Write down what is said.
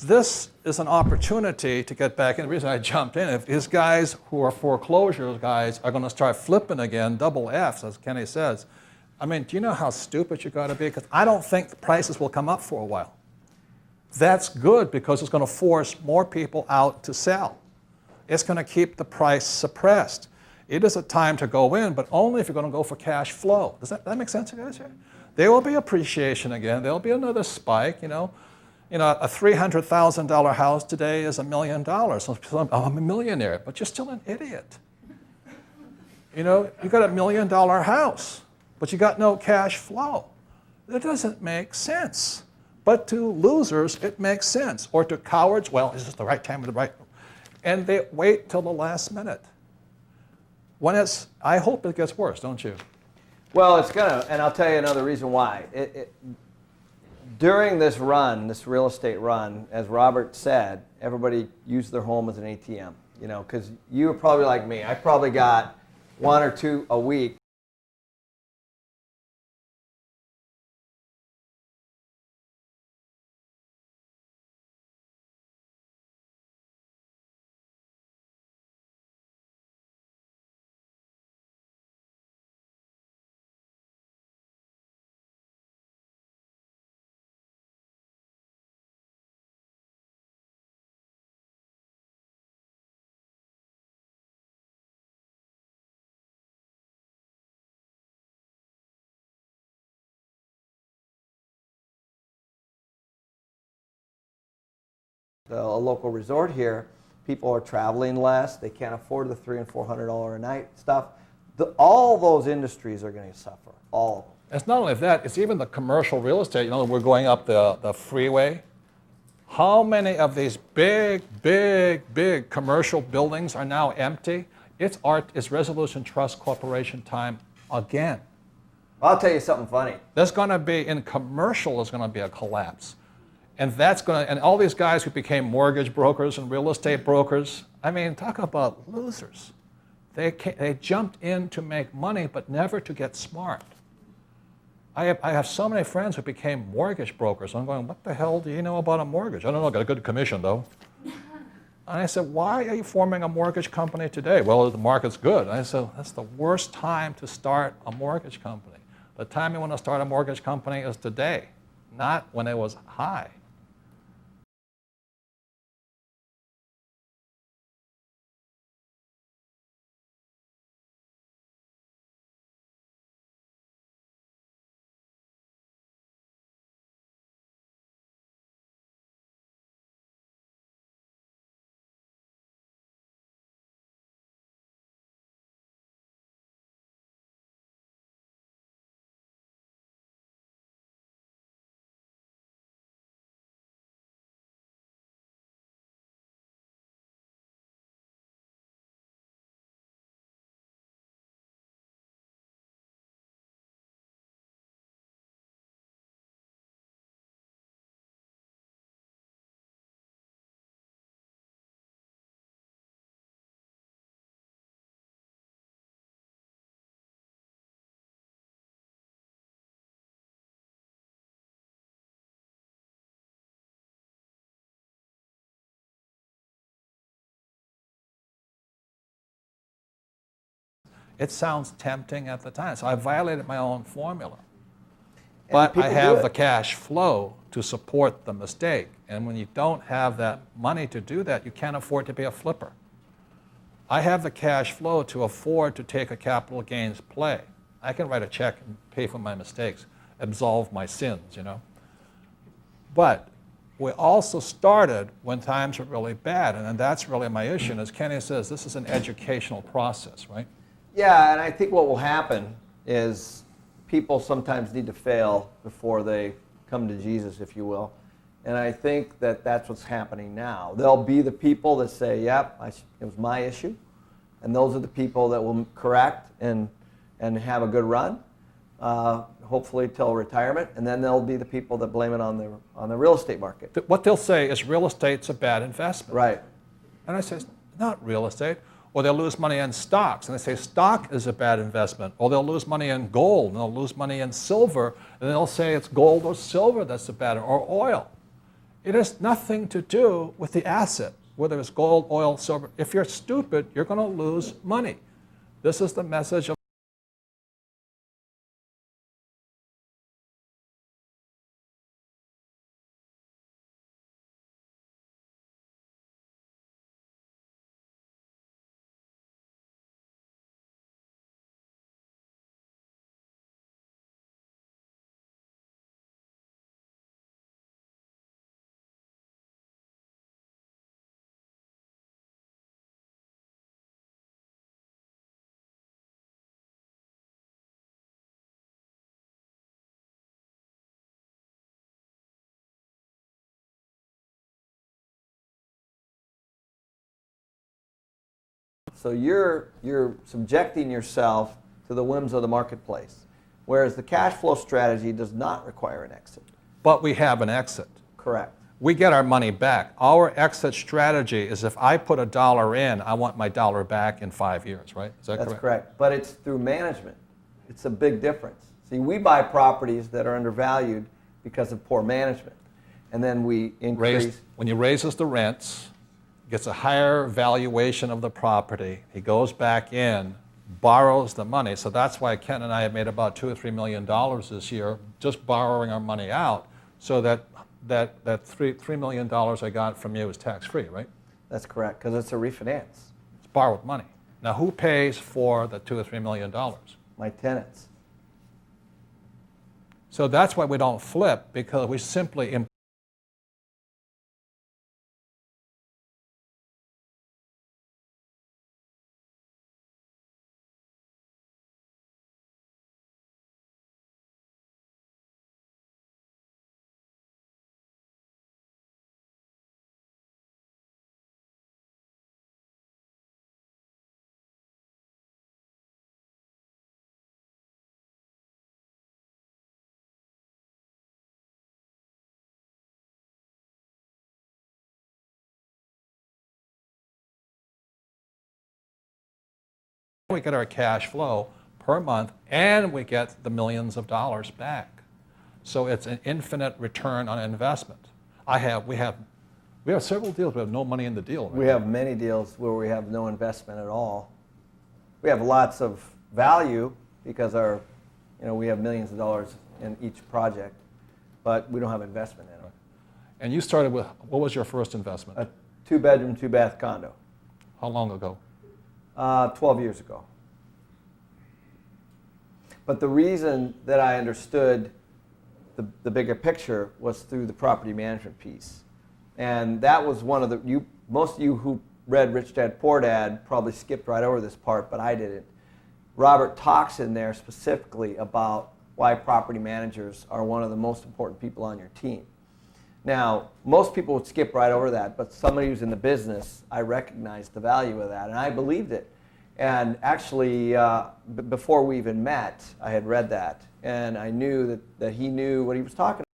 this is an opportunity to get back in. The reason I jumped in, if these guys who are foreclosure guys are going to start flipping again, double Fs, as Kenny says, I mean, do you know how stupid you got to be? Because I don't think the prices will come up for a while. That's good because it's going to force more people out to sell. It's going to keep the price suppressed. It is a time to go in, but only if you're going to go for cash flow. Does that make sense to you guys here? There will be appreciation again. There will be another spike, you know. A $300,000 house today is $1 million. So I'm a millionaire, but you're still an idiot. You got $1 million house, but you got no cash flow. That doesn't make sense. But to losers, it makes sense. Or to cowards, well, is this the right time or the right? And they wait till the last minute. I hope it gets worse, don't you? Well, it's gonna, and I'll tell you another reason why. During this run, this real estate run, as Robert said, everybody used their home as an ATM. Because you were probably like me. I probably got 1 or 2 a week. A local resort here, people are traveling less. They can't afford the $300 and $400 a night stuff. All those industries are going to suffer. All of them. It's not only that, it's even the commercial real estate. We're going up the freeway. How many of these big commercial buildings are now empty? It's Resolution Trust Corporation time again. I'll tell you something funny. There's going to be, in commercial, there's going to be a collapse. And all these guys who became mortgage brokers and real estate brokers, I mean, talk about losers. They jumped in to make money, but never to get smart. I have so many friends who became mortgage brokers. I'm going, what the hell do you know about a mortgage? I don't know, I got a good commission though. And I said, why are you forming a mortgage company today? Well, the market's good. And I said, that's the worst time to start a mortgage company. The time you want to start a mortgage company is today, not when it was high. It sounds tempting at the time. So I violated my own formula. But I have the cash flow to support the mistake. And when you don't have that money to do that, you can't afford to be a flipper. I have the cash flow to afford to take a capital gains play. I can write a check and pay for my mistakes, absolve my sins, you know. But we also started when times were really bad, and that's really my issue. And as Kenny says, this is an educational process, right? Yeah, and I think what will happen is people sometimes need to fail before they come to Jesus, if you will. And I think that that's what's happening now. There'll be the people that say, yep, it was my issue. And those are the people that will correct and have a good run, hopefully till retirement. And then there'll be the people that blame it on the real estate market. What they'll say is real estate's a bad investment. Right. And I say, not real estate. Or they'll lose money in stocks, and they say stock is a bad investment. Or they'll lose money in gold, and they'll lose money in silver, and they'll say it's gold or silver that's a bad, or oil. It has nothing to do with the asset, whether it's gold, oil, silver. If you're stupid, you're going to lose money. This is the message of So you're subjecting yourself to the whims of the marketplace, whereas the cash flow strategy does not require an exit. but we have an exit. Correct. We get our money back. Our exit strategy is if I put $1 in, I want my dollar back in 5 years, right? Is that That's correct? correct. But it's through management. It's a big difference. See, we buy properties that are undervalued because of poor management. And then we increase. When he raises the rents, gets a higher valuation of the property, he goes back in, borrows the money. So that's why Ken and I have made about $2 or $3 million this year just borrowing our money out, so that $3 million I got from you is tax-free, right? That's correct, because it's a refinance. It's borrowed money. Now, who pays for the $2 or $3 million? My tenants. So that's why we don't flip, because we simply get our cash flow per month, and we get the millions of dollars back. So it's an infinite return on investment. We have several deals. We have no money in the deal. Right? We have many deals where we have no investment at all. We have lots of value because we have millions of dollars in each project, but we don't have investment in it. And you started with, what was your first investment? A 2-bedroom, 2-bath condo. How long ago? 12 years ago. But the reason that I understood the bigger picture was through the property management piece. And that was one of most of you who read Rich Dad Poor Dad probably skipped right over this part, but I didn't. Robert talks in there specifically about why property managers are one of the most important people on your team. Now, most people would skip right over that, but somebody who's in the business, I recognized the value of that, and I believed it. And actually, before we even met, I had read that, and I knew that he knew what he was talking about.